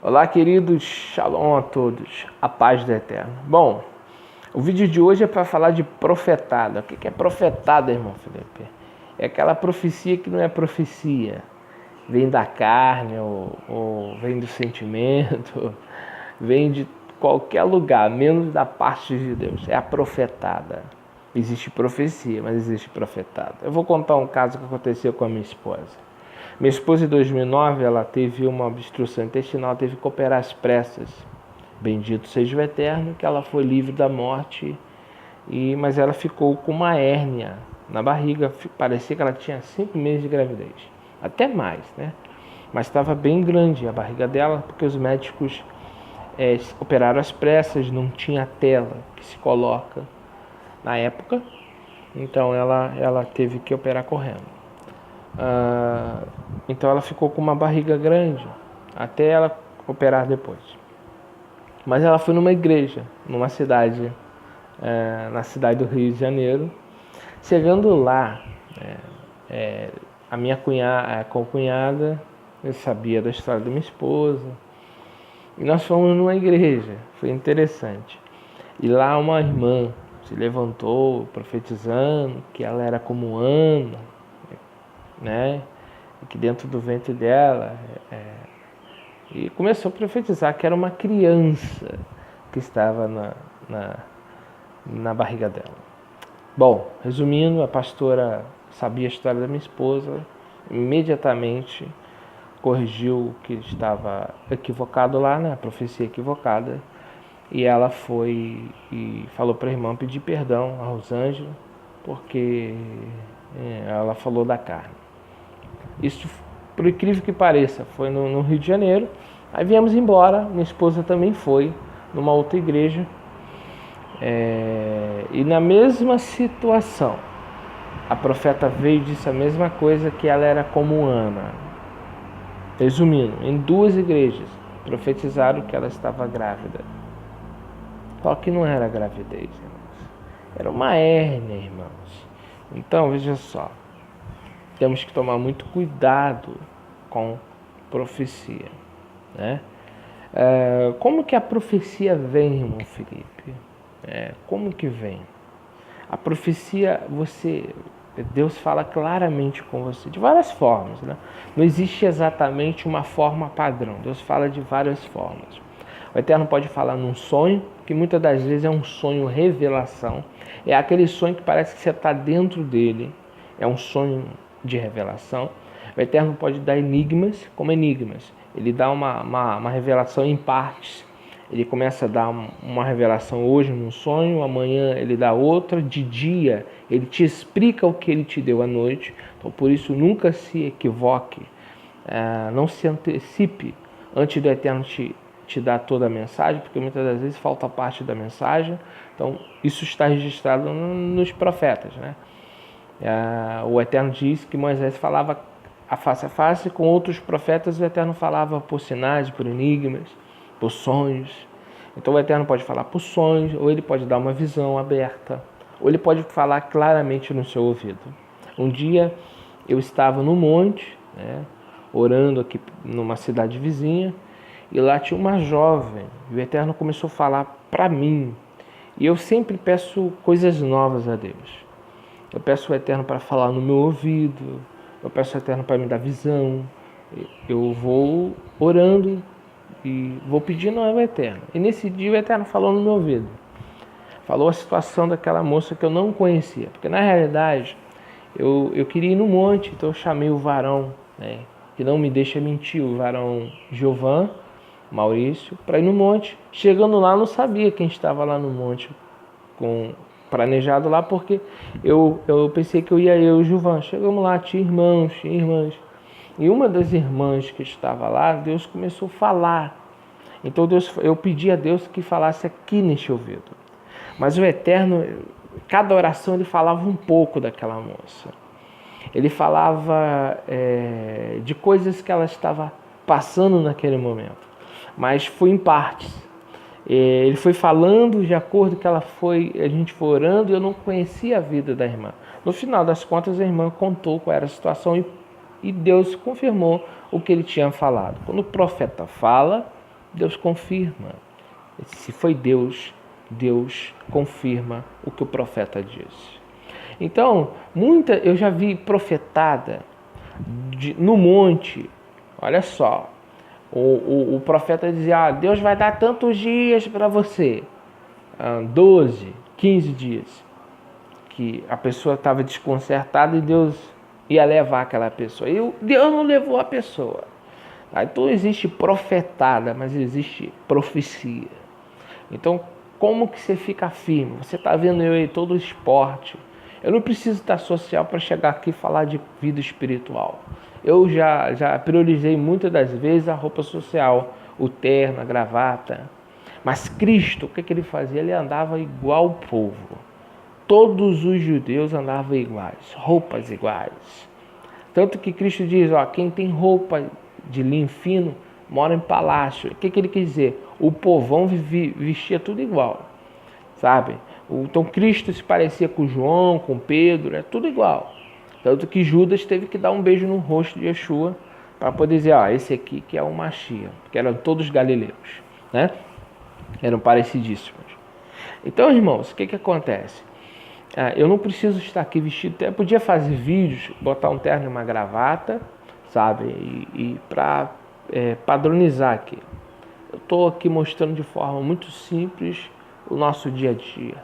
Olá, queridos, shalom a todos, a paz do Eterno. Bom, o vídeo de hoje é para falar de profetada. O que é profetada, irmão Felipe? É aquela profecia que não é profecia, vem da carne ou vem do sentimento, vem de qualquer lugar, menos da parte de Deus. É a profetada. Existe profecia, mas existe profetada. Eu vou contar um caso que aconteceu com a minha esposa. Minha esposa, em 2009, ela teve uma obstrução intestinal, teve que operar às pressas. Bendito seja o Eterno, que ela foi livre da morte, mas ela ficou com uma hérnia na barriga. Parecia que ela tinha 5 meses de gravidez, até mais, né? Mas estava bem grande a barriga dela, porque os médicos operaram às pressas, não tinha tela que se coloca na época, então ela teve que operar correndo. Então ela ficou com uma barriga grande até ela operar depois. Mas ela foi numa igreja, numa cidade, na cidade do Rio de Janeiro. Chegando lá, a minha concunhada, eu sabia da história da minha esposa, e nós fomos numa igreja. Foi interessante. E lá uma irmã se levantou profetizando que ela era como Ana, né? Que dentro do ventre dela, e começou a profetizar que era uma criança que estava na barriga dela. Bom, resumindo, a pastora sabia a história da minha esposa, imediatamente corrigiu o que estava equivocado lá, né? A profecia equivocada, e ela foi e falou para a irmã pedir perdão a Rosângela, porque ela falou da carne. Isso, por incrível que pareça, foi no Rio de Janeiro. Aí viemos embora, minha esposa também foi numa outra igreja. E na mesma situação, a profeta veio e disse a mesma coisa, que ela era como Ana. Resumindo, em 2 igrejas profetizaram que ela estava grávida. Só que não era gravidez, irmãos. Era uma hérnia, irmãos. Então, veja só. Temos que tomar muito cuidado com profecia, né? Como que a profecia vem, irmão Felipe? Como que vem? A profecia, Deus fala claramente com você, de várias formas, né? Não existe exatamente uma forma padrão. Deus fala de várias formas. O Eterno pode falar num sonho, que muitas das vezes é um sonho revelação. É aquele sonho que parece que você está dentro dele. É um sonho de revelação. O Eterno pode dar enigmas como enigmas. Ele dá uma revelação em partes. Ele começa a dar uma revelação hoje num sonho, amanhã ele dá outra, de dia ele te explica o que ele te deu à noite. Então, por isso, nunca se equivoque, não se antecipe antes do Eterno te dar toda a mensagem, porque muitas das vezes falta parte da mensagem. Então, isso está registrado nos profetas, né? O Eterno diz que Moisés falava a face, com outros profetas o Eterno falava por sinais, por enigmas, por sonhos. Então o Eterno pode falar por sonhos, ou ele pode dar uma visão aberta, ou ele pode falar claramente no seu ouvido. Um dia eu estava no monte, né, orando aqui numa cidade vizinha, e lá tinha uma jovem, e o Eterno começou a falar para mim. E eu sempre peço coisas novas a Deus. Eu peço o Eterno para falar no meu ouvido, eu peço o Eterno para me dar visão. Eu vou orando e vou pedindo ao Eterno. E nesse dia o Eterno falou no meu ouvido. Falou a situação daquela moça que eu não conhecia. Porque na realidade eu queria ir no monte, então eu chamei o varão, né, que não me deixa mentir, o varão Giovan, Maurício, para ir no monte. Chegando lá, eu não sabia quem estava lá no monte planejado lá, porque eu pensei que eu ia eu e o Giovan. Chegamos lá, tinha irmãos, tinha irmãs. E uma das irmãs que estava lá, Deus começou a falar. Então eu pedi a Deus que falasse aqui neste ouvido. Mas o Eterno, cada oração ele falava um pouco daquela moça. Ele falava de coisas que ela estava passando naquele momento. Mas foi em partes. Ele foi falando de acordo que a gente foi orando, e eu não conhecia a vida da irmã. No final das contas, a irmã contou qual era a situação e Deus confirmou o que ele tinha falado. Quando o profeta fala, Deus confirma. Se foi Deus, Deus confirma o que o profeta disse. Então, eu já vi profetada no monte. Olha só, o profeta dizia, Deus vai dar tantos dias para você, 12, 15 dias, que a pessoa estava desconcertada e Deus ia levar aquela pessoa. E Deus não levou a pessoa. Então existe profetada, mas existe profecia. Então, como que você fica firme? Você está vendo eu aí todo o esporte. Eu não preciso estar social para chegar aqui e falar de vida espiritual. Eu já priorizei muitas das vezes a roupa social, o terno, a gravata. Mas Cristo, o que ele fazia? Ele andava igual o povo. Todos os judeus andavam iguais, roupas iguais. Tanto que Cristo diz, quem tem roupa de linho fino mora em palácio. O que ele quer dizer? O povão vestia tudo igual, sabe? Então Cristo se parecia com João, com Pedro, é tudo igual. Tanto que Judas teve que dar um beijo no rosto de Yeshua para poder dizer, esse aqui que é o Mashiach, porque eram todos galileus, né? Eram parecidíssimos. Então, irmãos, o que acontece? Eu não preciso estar aqui vestido, eu podia fazer vídeos, botar um terno e uma gravata, sabe? E para padronizar aqui. Eu estou aqui mostrando de forma muito simples o nosso dia a dia.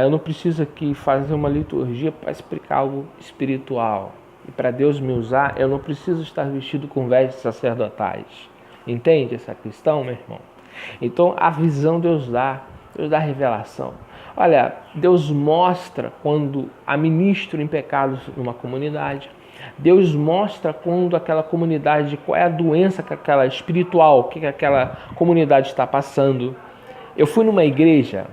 Eu não preciso aqui fazer uma liturgia para explicar algo espiritual. E para Deus me usar, eu não preciso estar vestido com vestes sacerdotais. Entende essa questão, meu irmão? Então, a visão Deus dá revelação. Olha, Deus mostra quando há ministro em pecados numa comunidade. Deus mostra quando aquela comunidade, qual é a doença que aquela espiritual, que aquela comunidade está passando. Eu fui numa igreja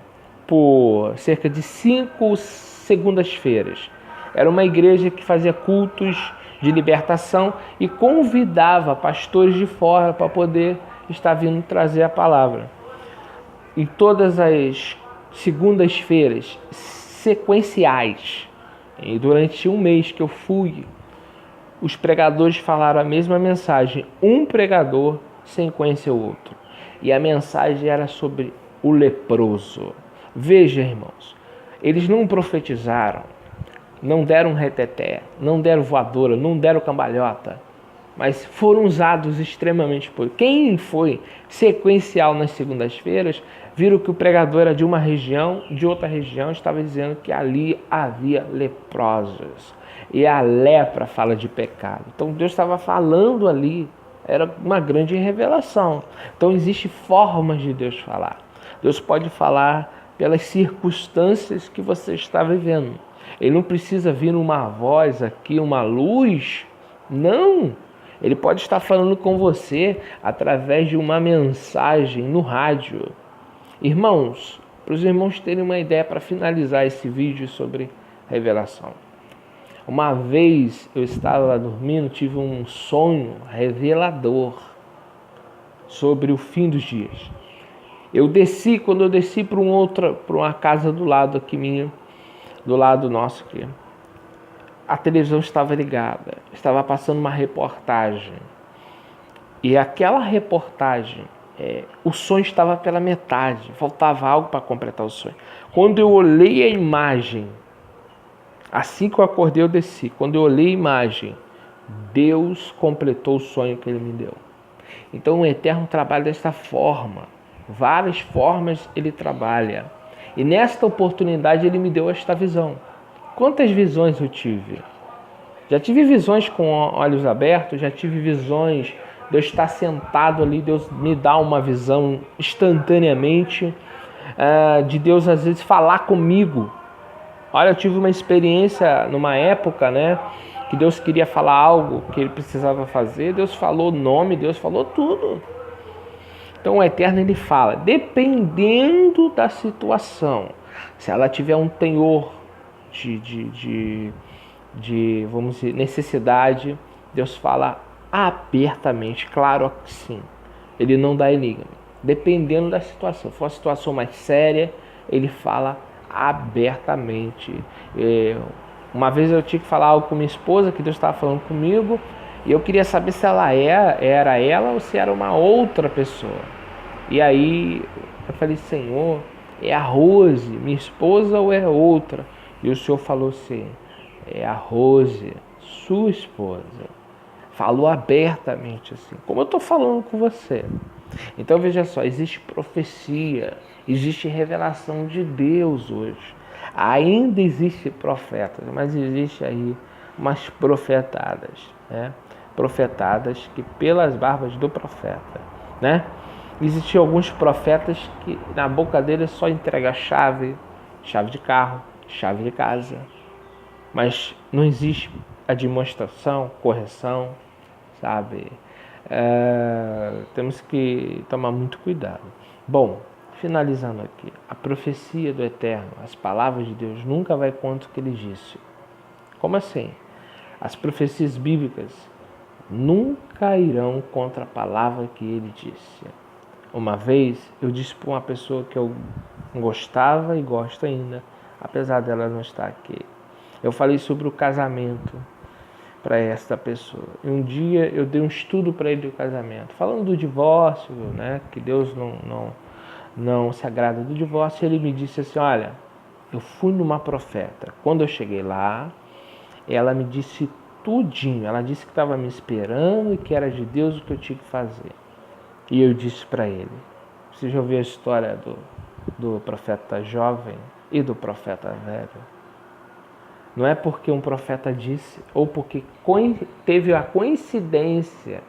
por cerca de 5 segundas-feiras. Era uma igreja que fazia cultos de libertação e convidava pastores de fora para poder estar vindo trazer a palavra. Em todas as segundas-feiras sequenciais, e durante um mês que eu fui, os pregadores falaram a mesma mensagem, um pregador sequencia o outro. E a mensagem era sobre o leproso. Veja, irmãos, eles não profetizaram, não deram reteté, não deram voadora, não deram cambalhota, mas foram usados extremamente por. Quem foi sequencial nas segundas-feiras, viram que o pregador era de uma região, de outra região, estava dizendo que ali havia leprosos. E a lepra fala de pecado. Então Deus estava falando ali, era uma grande revelação. Então existem formas de Deus falar. Deus pode falar pelas circunstâncias que você está vivendo. Ele não precisa vir uma voz aqui, uma luz. Não. Ele pode estar falando com você através de uma mensagem no rádio. Irmãos, para os irmãos terem uma ideia para finalizar esse vídeo sobre revelação. Uma vez eu estava dormindo, tive um sonho revelador sobre o fim dos dias. Quando eu desci para uma casa do lado aqui minha, do lado nosso aqui, a televisão estava ligada, estava passando uma reportagem. E aquela reportagem, o sonho estava pela metade, faltava algo para completar o sonho. Quando eu olhei a imagem, assim que eu acordei eu desci, quando eu olhei a imagem, Deus completou o sonho que Ele me deu. Então o Eterno trabalha desta forma, várias formas Ele trabalha. E nesta oportunidade Ele me deu esta visão. Quantas visões eu tive? Já tive visões com olhos abertos, já tive visões, Deus está sentado ali, Deus me dá uma visão instantaneamente, de Deus às vezes falar comigo. Olha, eu tive uma experiência numa época, que Deus queria falar algo que Ele precisava fazer, Deus falou o nome, Deus falou tudo. Então o Eterno Ele fala, dependendo da situação, se ela tiver um tenor de vamos dizer, necessidade, Deus fala abertamente, claro que sim. Ele não dá enigma. Dependendo da situação, se for uma situação mais séria, Ele fala abertamente. Uma vez eu tinha que falar algo com minha esposa, que Deus estava falando comigo, E eu queria saber se era ela ou se era uma outra pessoa. E aí eu falei, Senhor, é a Rose, minha esposa, ou é outra? E o Senhor falou assim, é a Rose, sua esposa. Falou abertamente assim, como eu estou falando com você. Então veja só, existe profecia, existe revelação de Deus hoje. Ainda existe profetas, mas existe aí umas profetadas, né? Profetadas que pelas barbas do profeta, né? Existiam alguns profetas que na boca deles só entrega chave de carro, chave de casa. Mas não existe a demonstração, correção, sabe? Temos que tomar muito cuidado. Bom, finalizando aqui, a profecia do Eterno, as palavras de Deus nunca vai contra o que ele disse. Como assim? As profecias bíblicas nunca irão contra a palavra que ele disse. Uma vez eu disse para uma pessoa que eu gostava e gosto ainda, apesar dela não estar aqui. Eu falei sobre o casamento para esta pessoa. E um dia eu dei um estudo para ele do casamento, falando do divórcio, né, que Deus não se agrada do divórcio. Ele me disse assim, olha, eu fui numa profeta. Quando eu cheguei lá, ela me disse tudinho. Ela disse que estava me esperando e que era de Deus o que eu tinha que fazer. E eu disse para ele, você já ouviu a história do profeta jovem e do profeta velho? Não é porque um profeta disse ou porque teve a coincidência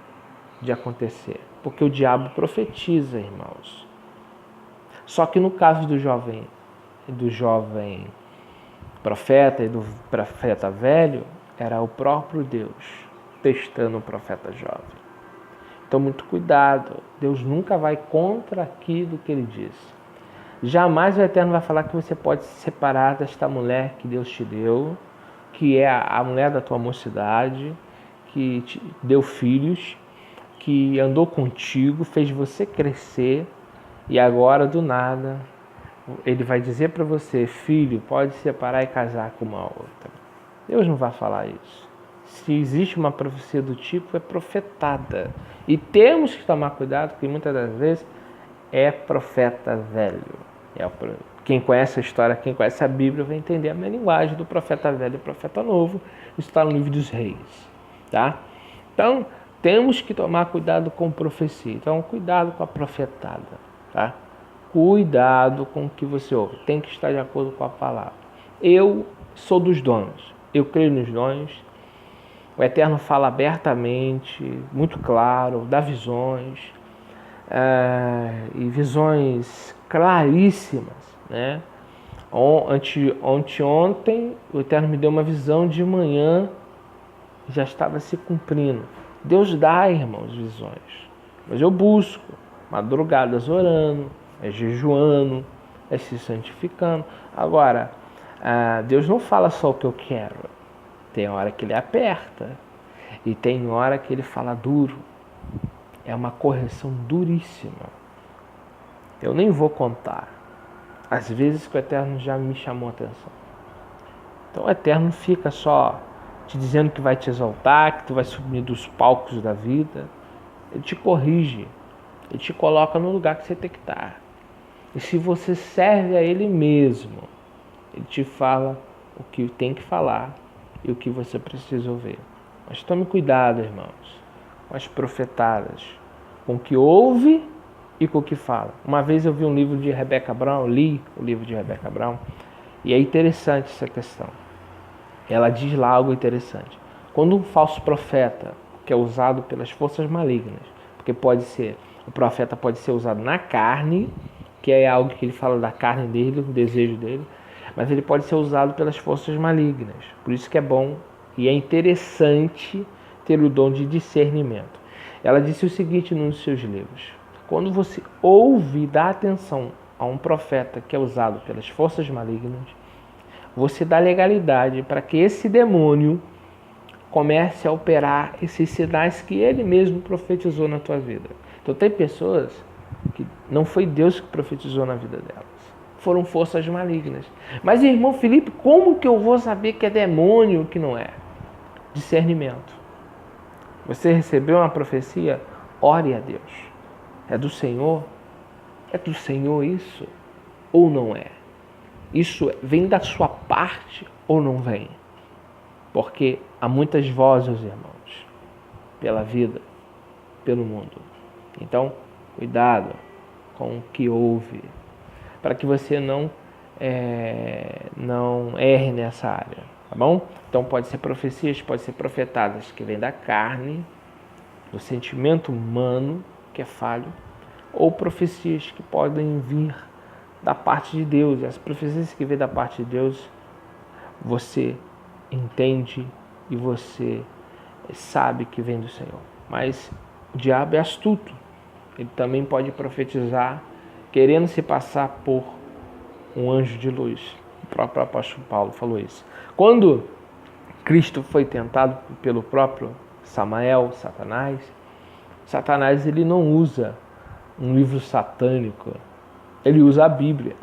de acontecer. Porque o diabo profetiza, irmãos. Só que no caso do jovem profeta e do profeta velho, era o próprio Deus testando o profeta jovem. Então, muito cuidado. Deus nunca vai contra aquilo que ele diz. Jamais o Eterno vai falar que você pode se separar desta mulher que Deus te deu, que é a mulher da tua mocidade, que te deu filhos, que andou contigo, fez você crescer, e agora, do nada, ele vai dizer para você, filho, pode se separar e casar com uma outra. Deus não vai falar isso. Se existe uma profecia do tipo, é profetada. E temos que tomar cuidado, porque muitas das vezes é profeta velho. Quem conhece a história, quem conhece a Bíblia, vai entender a minha linguagem do profeta velho e profeta novo. Isso está no livro dos reis. Tá? Então, temos que tomar cuidado com profecia. Então, cuidado com a profetada. Tá? Cuidado com o que você ouve. Tem que estar de acordo com a palavra. Eu sou dos dons. Eu creio nos dons. O Eterno fala abertamente, muito claro, dá visões, e visões claríssimas, né? Ontem, o Eterno me deu uma visão de manhã, já estava se cumprindo. Deus dá, irmãos, visões, mas eu busco, madrugadas orando, jejuando, se santificando. Agora, Deus não fala só o que eu quero. Tem hora que ele aperta e tem hora que ele fala duro. É uma correção duríssima. Eu nem vou contar as vezes que o Eterno já me chamou a atenção. Então o Eterno fica só te dizendo que vai te exaltar, que tu vai subir dos palcos da vida. Ele te corrige. Ele te coloca no lugar que você tem que estar. E se você serve a Ele mesmo, Ele te fala o que tem que falar e o que você precisa ouvir. Mas tome cuidado, irmãos, com as profetadas, com o que ouve e com o que fala. Uma vez eu vi um livro de Rebecca Brown, li o livro de Rebecca Brown, e é interessante essa questão. Ela diz lá algo interessante. Quando um falso profeta, que é usado pelas forças malignas, porque o profeta pode ser usado na carne, que é algo que ele fala da carne dele, do desejo dele, mas ele pode ser usado pelas forças malignas. Por isso que é bom e é interessante ter o dom de discernimento. Ela disse o seguinte num dos seus livros: quando você ouve e dá atenção a um profeta que é usado pelas forças malignas, você dá legalidade para que esse demônio comece a operar esses sinais que ele mesmo profetizou na tua vida. Então tem pessoas que não foi Deus que profetizou na vida delas. Foram forças malignas. Mas, irmão Felipe, como que eu vou saber que é demônio ou que não é? Discernimento. Você recebeu uma profecia? Ore a Deus. É do Senhor? É do Senhor isso? Ou não é? Isso vem da sua parte ou não vem? Porque há muitas vozes, irmãos, pela vida, pelo mundo. Então, cuidado com o que ouve, para que você não erre nessa área, tá bom? Então pode ser profecias, pode ser profetadas que vêm da carne, do sentimento humano, que é falho, ou profecias que podem vir da parte de Deus. As profecias que vêm da parte de Deus, você entende e você sabe que vem do Senhor. Mas o diabo é astuto. Ele também pode profetizar querendo se passar por um anjo de luz. O próprio apóstolo Paulo falou isso. Quando Cristo foi tentado pelo próprio Satanás ele não usa um livro satânico, ele usa a Bíblia.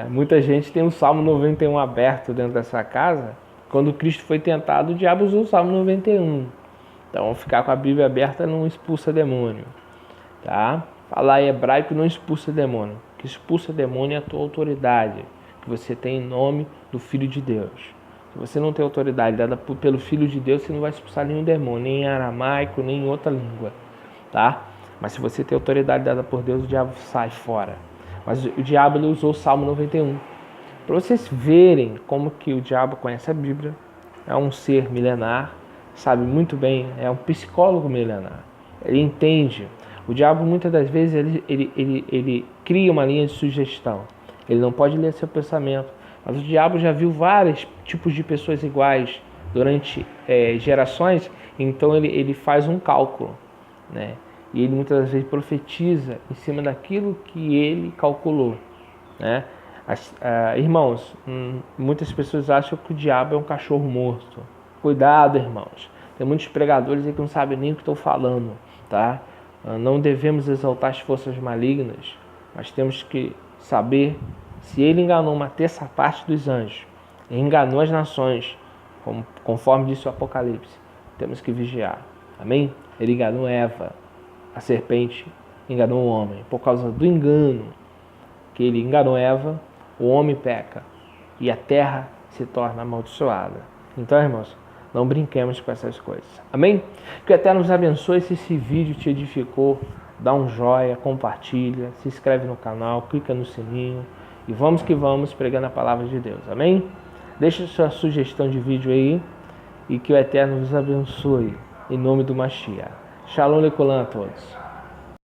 Muita gente tem o Salmo 91 aberto dentro dessa casa. Quando Cristo foi tentado, o diabo usou o Salmo 91. Então, ficar com a Bíblia aberta não expulsa demônio. Tá? Falar em hebraico não expulsa demônio. O que expulsa demônio é a tua autoridade, que você tem em nome do Filho de Deus. Se você não tem autoridade dada pelo Filho de Deus, você não vai expulsar nenhum demônio, nem em aramaico, nem em outra língua. Tá? Mas se você tem autoridade dada por Deus, o diabo sai fora. Mas o diabo ele usou o Salmo 91. Para vocês verem como que o diabo conhece a Bíblia, é um ser milenar, sabe muito bem, é um psicólogo milenar. Ele entende. O diabo muitas das vezes ele cria uma linha de sugestão. Ele não pode ler seu pensamento. Mas o diabo já viu vários tipos de pessoas iguais durante gerações, então ele faz um cálculo, né? E ele muitas vezes profetiza em cima daquilo que ele calculou, né? Irmãos, muitas pessoas acham que o diabo é um cachorro morto. Cuidado, irmãos. Tem muitos pregadores aí que não sabem nem o que estão falando, tá? Não devemos exaltar as forças malignas, mas temos que saber se ele enganou uma terça parte dos anjos, enganou as nações, conforme disse o Apocalipse, temos que vigiar. Amém? Ele enganou Eva, a serpente enganou o homem. Por causa do engano que ele enganou Eva, o homem peca e a terra se torna amaldiçoada. Então, irmãos, não brinquemos com essas coisas. Amém? Que o Eterno nos abençoe. Se esse vídeo te edificou, dá um joinha, compartilha, se inscreve no canal, clica no sininho e vamos que vamos pregando a palavra de Deus. Amém? Deixa sua sugestão de vídeo aí e que o Eterno nos abençoe em nome do Mashiach. Shalom Lekolam a todos.